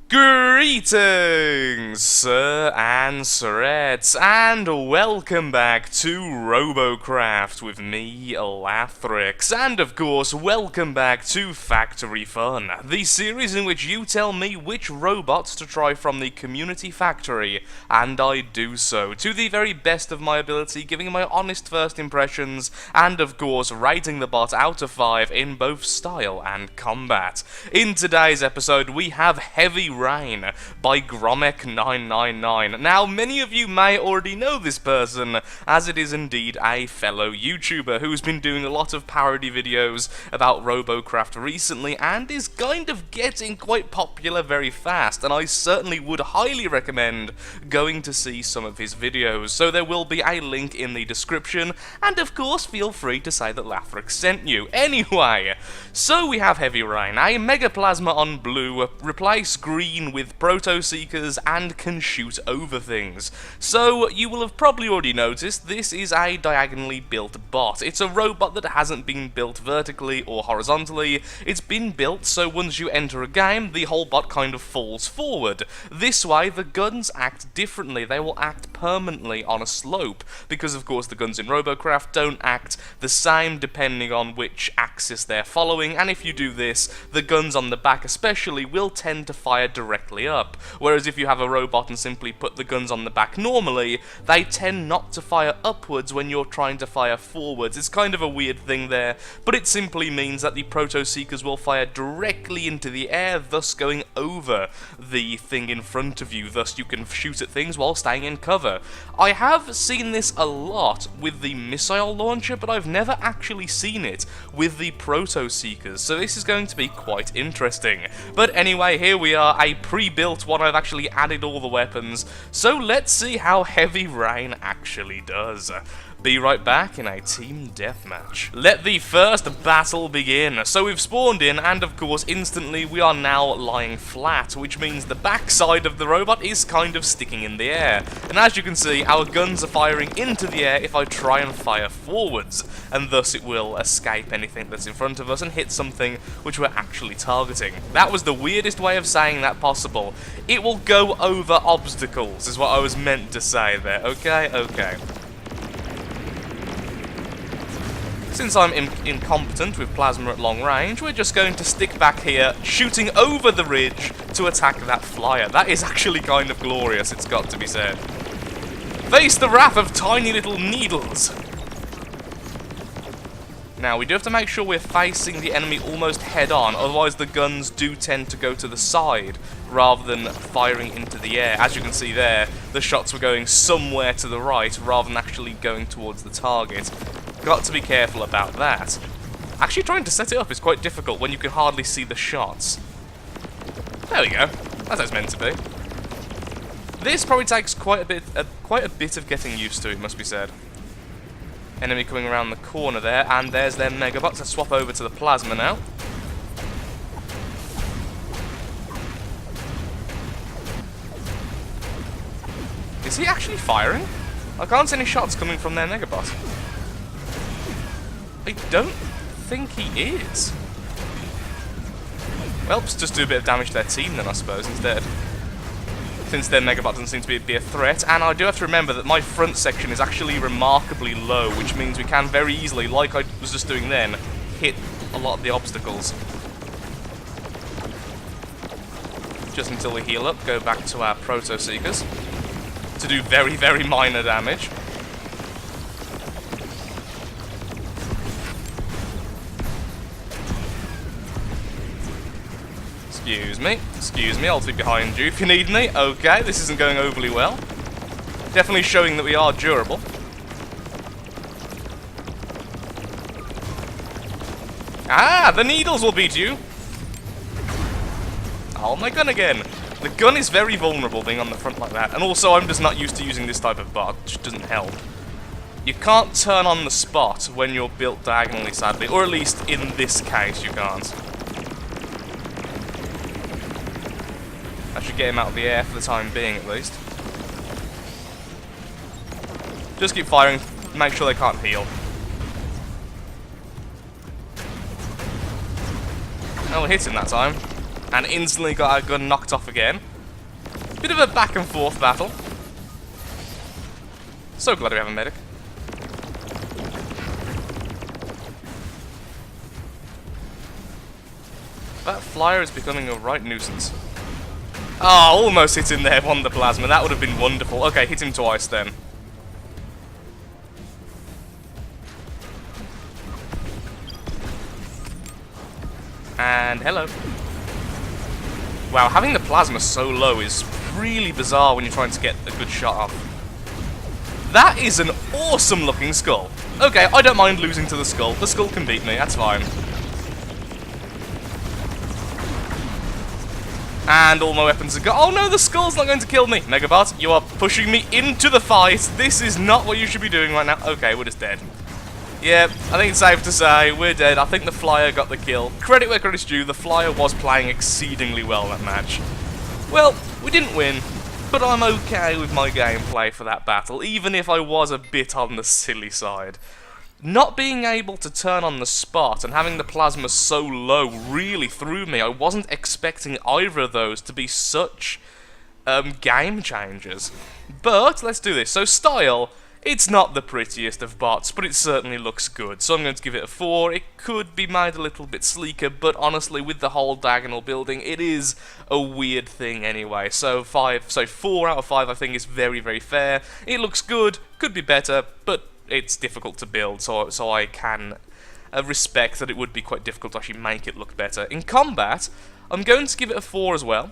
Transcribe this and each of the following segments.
Greetings, sir and sirettes, and welcome back to Robocraft with me, Lathrix, and of course, welcome back to Factory Fun, the series in which you tell me which robots to try from the community factory, and I do so to the very best of my ability, giving my honest first impressions, and of course, rating the bot out of 5 in both style and combat. In today's episode, we have Heavy-R4in by Gromek999. Now, many of you may already know this person, as it is indeed a fellow YouTuber who's been doing a lot of parody videos about Robocraft recently, and is kind of getting quite popular very fast, and I certainly would highly recommend going to see some of his videos, so there will be a link in the description, and of course feel free to say that Lathrix sent you. Anyway, so we have Heavy-R4in, a Mega Plasma on blue, replace green with Proto Seekers, and can shoot over things. So, you will have probably already noticed, this is a diagonally built bot. It's a robot that hasn't been built vertically or horizontally, it's been built so once you enter a game, the whole bot kind of falls forward. This way, the guns act differently, they will act permanently on a slope, because of course the guns in Robocraft don't act the same depending on which axis they're following, and if you do this, the guns on the back especially will tend to fire directly up, whereas if you have a robot and simply put the guns on the back normally, they tend not to fire upwards when you're trying to fire forwards. It's kind of a weird thing there, but it simply means that the Proto Seekers will fire directly into the air, thus going over the thing in front of you, thus you can shoot at things while staying in cover. I have seen this a lot with the missile launcher, but I've never actually seen it with the Proto Seekers, so this is going to be quite interesting. But anyway, here we are, a pre-built one. I've actually added all the weapons, so let's see how Heavy-R4in actually does. Be right back in a team deathmatch. Let the first battle begin. So we've spawned in, and of course instantly we are now lying flat, which means the backside of the robot is kind of sticking in the air. And as you can see, our guns are firing into the air if I try and fire forwards, and thus it will escape anything that's in front of us and hit something which we're actually targeting. That was the weirdest way of saying that possible. It will go over obstacles, is what I was meant to say there. Okay. Since I'm incompetent with plasma at long range, we're just going to stick back here, shooting over the ridge to attack that flyer. That is actually kind of glorious, it's got to be said. Face the wrath of tiny little needles! Now, we do have to make sure we're facing the enemy almost head-on, otherwise the guns do tend to go to the side, rather than firing into the air. As you can see there, the shots were going somewhere to the right, rather than actually going towards the target. Got to be careful about that. Actually trying to set it up is quite difficult when you can hardly see the shots. There we go. That's how it's meant to be. This probably takes quite a bit of getting used to, it must be said. Enemy coming around the corner there, and there's their Megabots. Let's swap over to the Plasma now. Is he actually firing? I can't see any shots coming from their Megabot. I don't think he is. Well, let's just do a bit of damage to their team then, I suppose, instead. Since their Megabot doesn't seem to be a threat, and I do have to remember that my front section is actually remarkably low, which means we can very easily, like I was just doing then, hit a lot of the obstacles. Just until we heal up, go back to our Proto Seekers to do very, very minor damage. Excuse me, I'll be behind you if you need me. Okay, this isn't going overly well. Definitely showing that we are durable. Ah, the needles will beat you! Oh, my gun again! The gun is very vulnerable being on the front like that, and also I'm just not used to using this type of bot, which doesn't help. You can't turn on the spot when you're built diagonally, sadly, or at least in this case you can't. I should get him out of the air for the time being, at least. Just keep firing, make sure they can't heal. Oh, we hit him that time. And instantly got our gun knocked off again. Bit of a back and forth battle. So glad we have a medic. That flyer is becoming a right nuisance. Oh, almost hit him there on the plasma. That would have been wonderful. Okay, hit him twice then. And hello. Wow, having the plasma so low is really bizarre when you're trying to get a good shot off. That is an awesome looking skull. Okay, I don't mind losing to the skull. The skull can beat me, that's fine. And all my weapons are gone. Oh no, the skull's not going to kill me. Megabot, you are pushing me into the fight. This is not what you should be doing right now. Okay, we're just dead. Yeah, I think it's safe to say we're dead. I think the flyer got the kill. Credit where credit's due, the flyer was playing exceedingly well that match. Well, we didn't win, but I'm okay with my gameplay for that battle, even if I was a bit on the silly side. Not being able to turn on the spot and having the plasma so low really threw me. I wasn't expecting either of those to be such game changers. But let's do this. So style, it's not the prettiest of bots, but it certainly looks good. So I'm going to give it a 4. It could be made a little bit sleeker, but honestly, with the whole diagonal building, it is a weird thing anyway. So 4 out of 5 I think is very, very fair. It looks good, could be better, but it's difficult to build, so I can respect that it would be quite difficult to actually make it look better. In combat, I'm going to give it a 4 as well.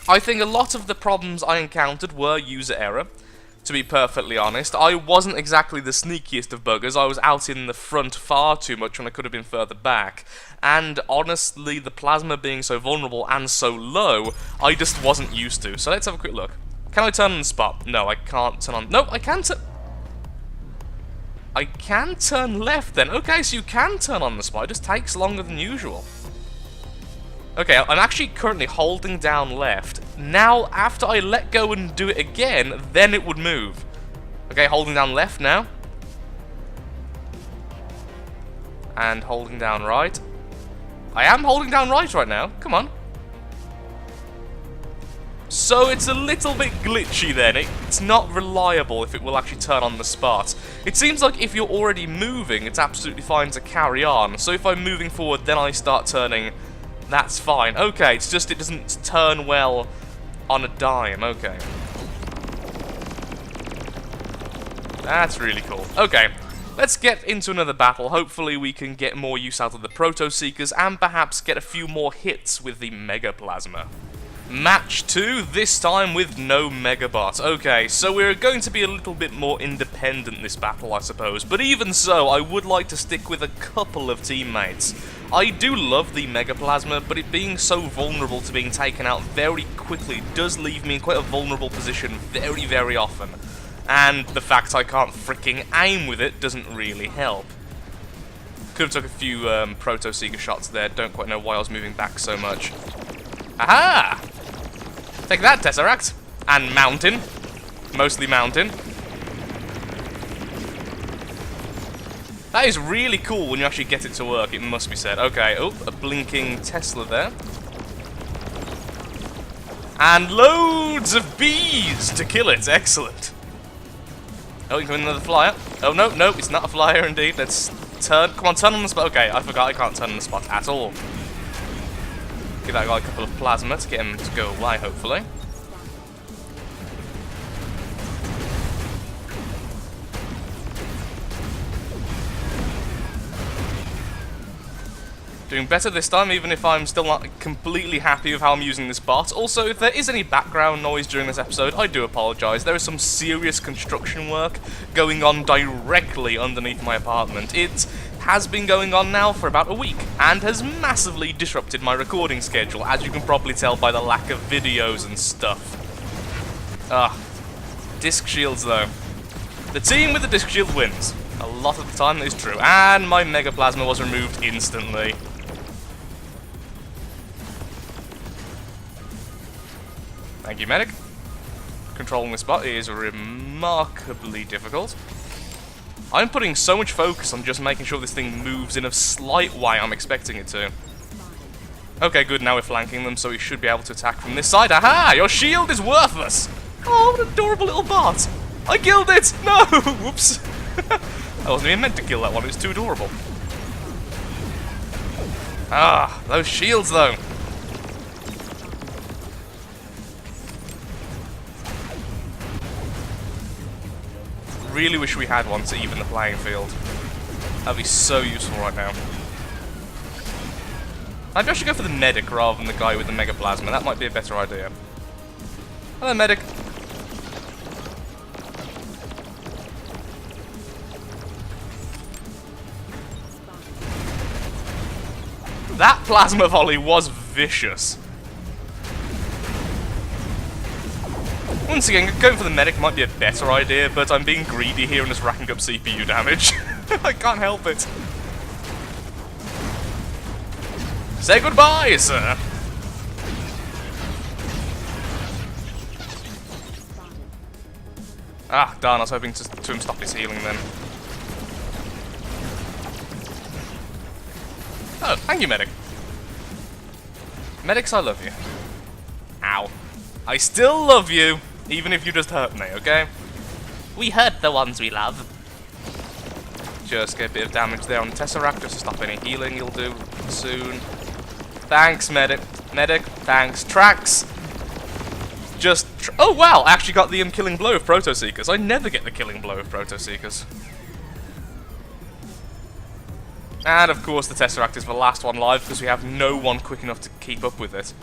I think a lot of the problems I encountered were user error, to be perfectly honest. I wasn't exactly the sneakiest of buggers. I was out in the front far too much when I could have been further back. And honestly, the plasma being so vulnerable and so low, I just wasn't used to. So let's have a quick look. Can I turn on the spot? No, I can't turn on... No, I can turn... I can turn left then. Okay, so you can turn on the spot. It just takes longer than usual. Okay, I'm actually currently holding down left. Now, after I let go and do it again, then it would move. Okay, holding down left now. And holding down right. I am holding down right now. Come on. So it's a little bit glitchy then. It's not reliable if it will actually turn on the spot. It seems like if you're already moving, it's absolutely fine to carry on. So if I'm moving forward, then I start turning, that's fine. Okay, it's just it doesn't turn well on a dime. Okay. That's really cool. Okay, let's get into another battle. Hopefully we can get more use out of the Proto Seekers and perhaps get a few more hits with the Mega Plasma. Match 2, this time with no Megabot. Okay, so we're going to be a little bit more independent this battle, I suppose. But even so, I would like to stick with a couple of teammates. I do love the Mega Plasma, but it being so vulnerable to being taken out very quickly does leave me in quite a vulnerable position very, very often. And the fact I can't freaking aim with it doesn't really help. Could have took a few Proto Seeker shots there, don't quite know why I was moving back so much. Aha! Take that, Tesseract. And Mountain. Mostly Mountain. That is really cool when you actually get it to work, it must be said. Okay, oh, a blinking Tesla there. And loads of bees to kill it. Excellent. Oh, you can another flyer. Oh, no, no, it's not a flyer indeed. Let's turn. Come on, turn on the spot. Okay, I forgot I can't turn on the spot at all. Give that guy a couple of plasma to get him to go away, hopefully. Doing better this time, even if I'm still not completely happy with how I'm using this bot. Also, if there is any background noise during this episode, I do apologise. There is some serious construction work going on directly underneath my apartment. It has been going on now for about a week, and has massively disrupted my recording schedule, as you can probably tell by the lack of videos and stuff. Disc shields though. The team with the disc shield wins. A lot of the time that is true, and my Mega Plasma was removed instantly. Thank you, medic. Controlling the spot is remarkably difficult. I'm putting so much focus on just making sure this thing moves in a slight way I'm expecting it to. Okay, good, now we're flanking them, so we should be able to attack from this side. Aha! Your shield is worthless! Oh, what an adorable little bot! I killed it! No! Whoops! I wasn't even meant to kill that one, it was too adorable. Ah, those shields, though. Really wish we had one to even the playing field. That'd be so useful right now. Maybe I should go for the medic rather than the guy with the mega plasma. That might be a better idea. Hello, medic. That plasma volley was vicious. Once again, going for the medic might be a better idea, but I'm being greedy here and just racking up CPU damage. I can't help it. Say goodbye, sir! Ah, darn, I was hoping to him stop his healing then. Oh, thank you, medic. Medics, I love you. Ow. I still love you, even if you just hurt me, okay? We hurt the ones we love. Just get a bit of damage there on the Tesseract, just to stop any healing you'll do soon. Thanks, medic. Medic, thanks. Tracks! Oh wow, I actually got the killing blow of Proto-Seekers. I never get the killing blow of Proto-Seekers. And of course the Tesseract is the last one live because we have no one quick enough to keep up with it.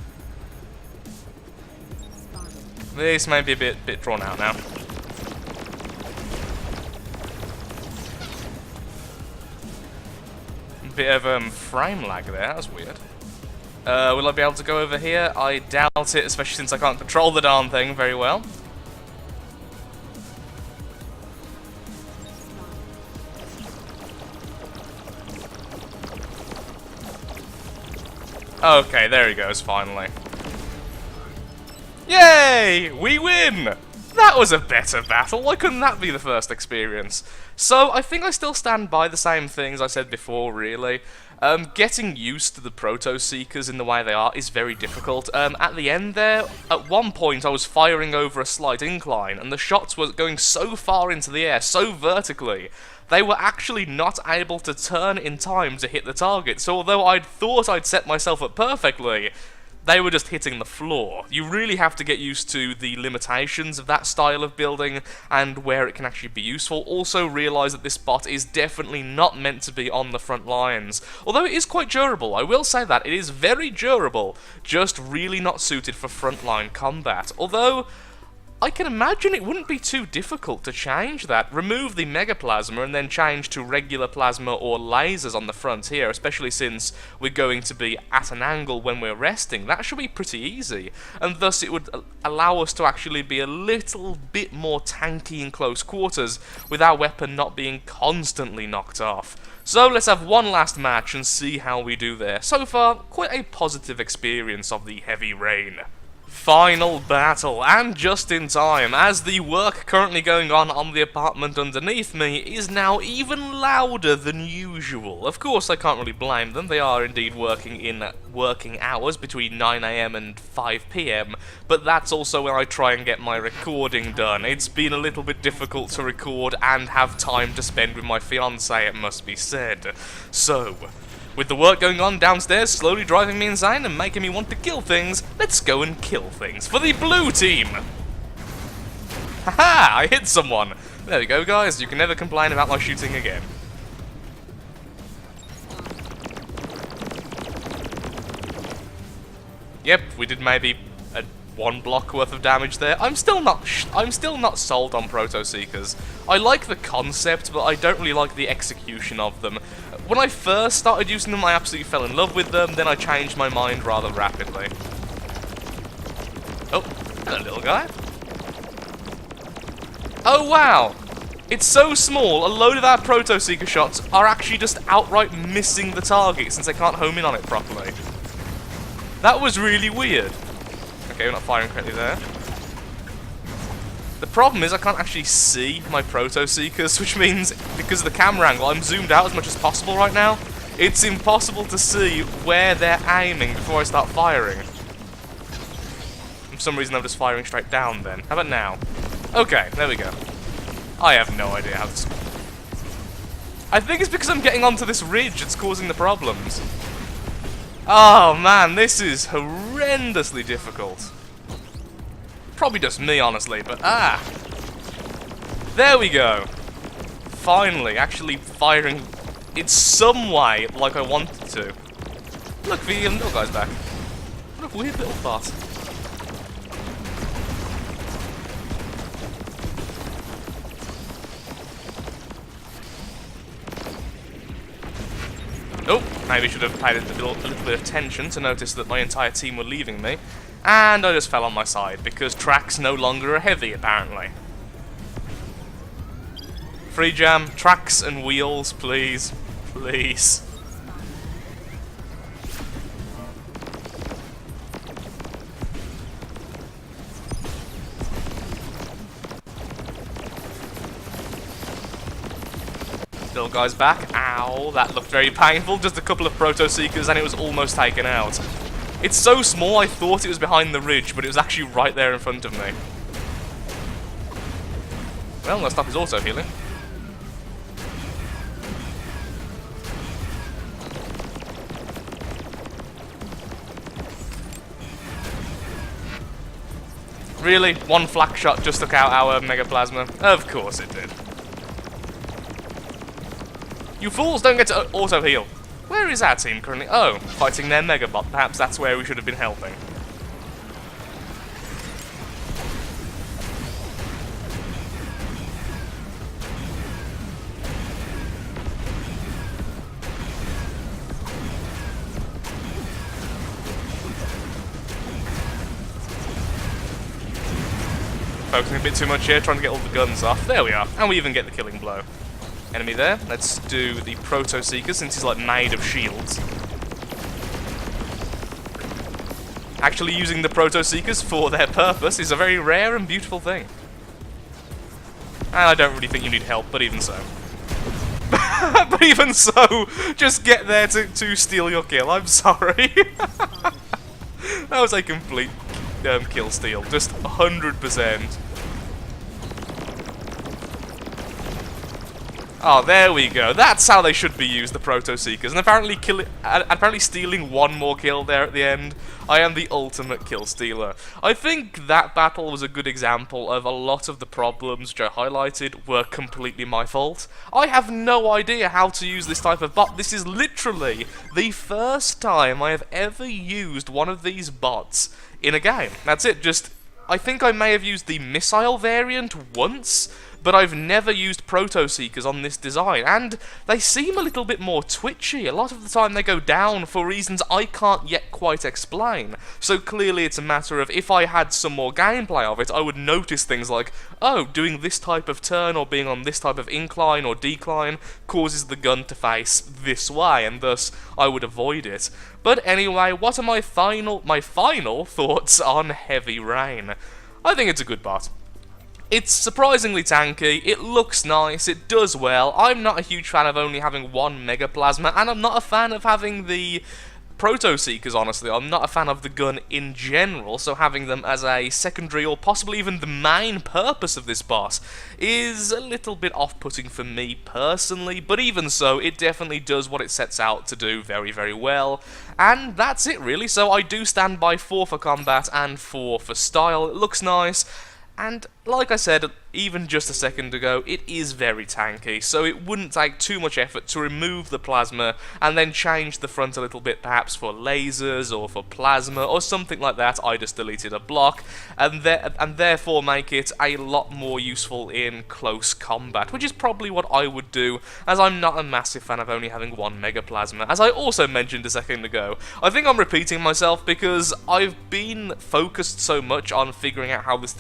This may be a bit drawn out now. Bit of frame lag there, that was weird. Will I be able to go over here? I doubt it, especially since I can't control the darn thing very well. Okay, there he goes, finally. Yay! We win! That was a better battle. Why couldn't that be the first experience? So, I think I still stand by the same things I said before, really. Getting used to the Proto-Seekers in the way they are is very difficult. At the end there, at one point I was firing over a slight incline, and the shots were going so far into the air, so vertically, they were actually not able to turn in time to hit the target. So although I'd thought I'd set myself up perfectly, they were just hitting the floor. You really have to get used to the limitations of that style of building and where it can actually be useful. Also realise that this bot is definitely not meant to be on the front lines. Although it is quite durable, I will say that. It is very durable, just really not suited for frontline combat. Although, I can imagine it wouldn't be too difficult to change that. Remove the Mega Plasma and then change to regular plasma or lasers on the front here, especially since we're going to be at an angle when we're resting. That should be pretty easy, and thus it would allow us to actually be a little bit more tanky in close quarters with our weapon not being constantly knocked off. So let's have one last match and see how we do there. So far, quite a positive experience of the Heavy Rain. Final battle, and just in time, as the work currently going on the apartment underneath me is now even louder than usual. Of course, I can't really blame them. They are indeed working in working hours between 9 AM and 5 PM, but that's also when I try and get my recording done. It's been a little bit difficult to record and have time to spend with my fiancée, it must be said. So, with the work going on downstairs slowly driving me insane and making me want to kill things, let's go and kill things for the blue team! Haha! I hit someone! There we go, guys. You can never complain about my shooting again. Yep, we did maybe a 1 block worth of damage there. I'm still not sold on Proto-Seekers. I like the concept, but I don't really like the execution of them. When I first started using them, I absolutely fell in love with them, then I changed my mind rather rapidly. Oh, hello, little guy. Oh, wow! It's so small, a load of our Proto-Seeker shots are actually just outright missing the target since they can't home in on it properly. That was really weird. Okay, we're not firing correctly there. The problem is I can't actually see my Proto-Seekers, which means, because of the camera angle, I'm zoomed out as much as possible right now. it's impossible to see where they're aiming before I start firing. For some reason I'm just firing straight down then. How about now? Okay, there we go. I have no idea how this... I think it's because I'm getting onto this ridge it's causing the problems. Oh man, this is horrendously difficult. Probably just me, honestly, but there we go. Finally, actually firing in some way like I wanted to. Look, the little guy's back. What a weird little bot. Oh, maybe I should have paid a little bit of attention to notice that my entire team were leaving me. And I just fell on my side, because tracks no longer are heavy, apparently. Free jam, tracks and wheels, please. Please. Little guy's back. Ow, that looked very painful. Just a couple of proto-seekers and it was almost taken out. It's so small I thought it was behind the ridge, but it was actually right there in front of me. Well, let's stop his auto-healing. Really? One flak shot just took out our Mega Plasma? Of course it did. You fools don't get to auto-heal. Where is our team currently? Oh, fighting their Megabot. Perhaps that's where we should have been helping. Focusing a bit too much here, trying to get all the guns off. There we are. And we even get the killing blow. Enemy there. Let's do the Proto-Seeker, since he's like made of shields. Actually using the Proto-Seekers for their purpose is a very rare and beautiful thing. And I don't really think you need help, but even so. But even so, just get there to steal your kill. I'm sorry. That was a complete kill steal. Just 100%. Oh, there we go. That's how they should be used, the Proto-Seekers. And apparently stealing one more kill there at the end. I am the ultimate kill stealer. I think that battle was a good example of a lot of the problems which I highlighted were completely my fault. I have no idea how to use this type of bot. This is literally the first time I have ever used one of these bots in a game. That's it, I think I may have used the missile variant once, but I've never used Proto-Seekers on this design, and they seem a little bit more twitchy. A lot of the time they go down for reasons I can't yet quite explain. So clearly it's a matter of, if I had some more gameplay of it, I would notice things like, oh, doing this type of turn or being on this type of incline or decline causes the gun to face this way, and thus I would avoid it. But anyway, what are my final thoughts on Heavy-R4in? I think it's a good bot. It's surprisingly tanky, it looks nice, it does well. I'm not a huge fan of only having one Mega Plasma, and I'm not a fan of having the Proto-Seekers, honestly. I'm not a fan of the gun in general, so having them as a secondary or possibly even the main purpose of this boss is a little bit off-putting for me personally, but even so, it definitely does what it sets out to do very, very well. And that's it really, so I do stand by 4 for combat and 4 for style. It looks nice. And, like I said, even just a second ago, it is very tanky, so it wouldn't take too much effort to remove the plasma and then change the front a little bit, perhaps for lasers or for plasma or something like that. I just deleted a block, and therefore make it a lot more useful in close combat, which is probably what I would do, as I'm not a massive fan of only having one Mega Plasma. As I also mentioned a second ago, I think I'm repeating myself because I've been focused so much on figuring out how this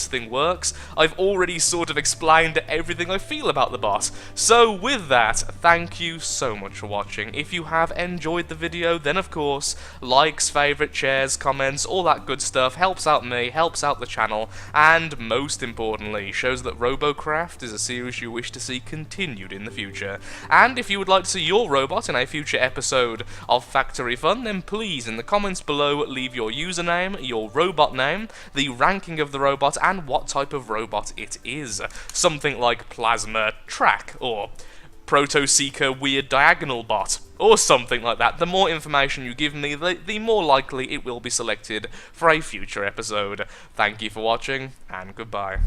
thing thing works, I've already sort of explained everything I feel about the bot. So with that, thank you so much for watching. If you have enjoyed the video, then of course, likes, favourite, shares, comments, all that good stuff helps out me, helps out the channel, and most importantly, shows that Robocraft is a series you wish to see continued in the future. And if you would like to see your robot in a future episode of Factory Fun, then please, in the comments below, leave your username, your robot name, the ranking of the robot, and what type of robot it is. Something like Plasma Track, or Proto-Seeker Weird Diagonal Bot, or something like that. The more information you give me, the more likely it will be selected for a future episode. Thank you for watching, and goodbye.